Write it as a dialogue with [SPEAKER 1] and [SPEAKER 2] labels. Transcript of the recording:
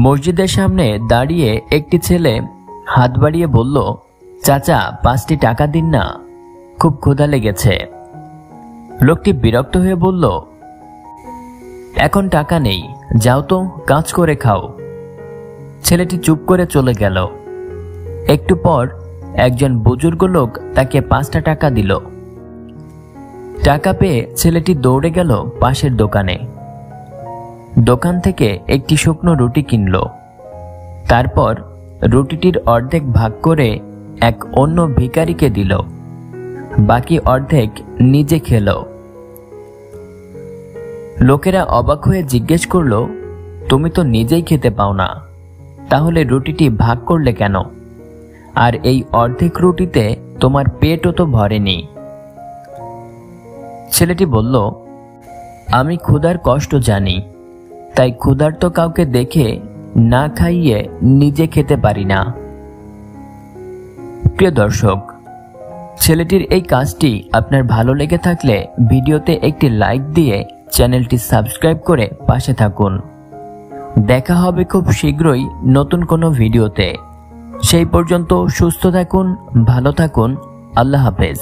[SPEAKER 1] মসজিদের সামনে দাঁড়িয়ে একটি ছেলে হাত বাড়িয়ে বলল, চাচা 5টি টাকা দিন না, খুব ক্ষুধা লেগেছে। লোকটি বিরক্ত হয়ে বলল, এখন টাকা নেই, যাও তো কাজ করে খাও। ছেলেটি চুপ করে চলে গেল। একটু পর একজন বুজুর্গ লোক তাকে 5টা টাকা দিল। টাকা পেয়ে ছেলেটি দৌড়ে গেল পাশের দোকানে। দোকান থেকে একটি শুকনো রুটি কিনল। তারপর রুটিটির অর্ধেক ভাগ করে এক অন্য ভিখারিকে দিল, বাকি অর্ধেক নিজে খেল। লোকেরা অবাক হয়ে জিজ্ঞেস করল, তুমি তো নিজেই খেতে পাও না, তাহলে রুটিটি ভাগ করলে কেন? আর এই অর্ধেক রুটিতে তোমার পেটও তো ভরেনি। ছেলেটি বলল, আমি ক্ষুধার কষ্ট জানি, তাই ক্ষুধার্ত কাউকে দেখে না খাইয়ে নিজে খেতে পারি না। প্রিয় দর্শক, ছেলেটির এই কাজটি আপনার ভালো লেগে থাকলে ভিডিওতে একটি লাইক দিয়ে চ্যানেলটি সাবস্ক্রাইব করে পাশে থাকুন। দেখা হবে খুব শীঘ্রই নতুন কোনো ভিডিওতে। সেই পর্যন্ত সুস্থ থাকুন, ভালো থাকুন। আল্লাহ হাফেজ।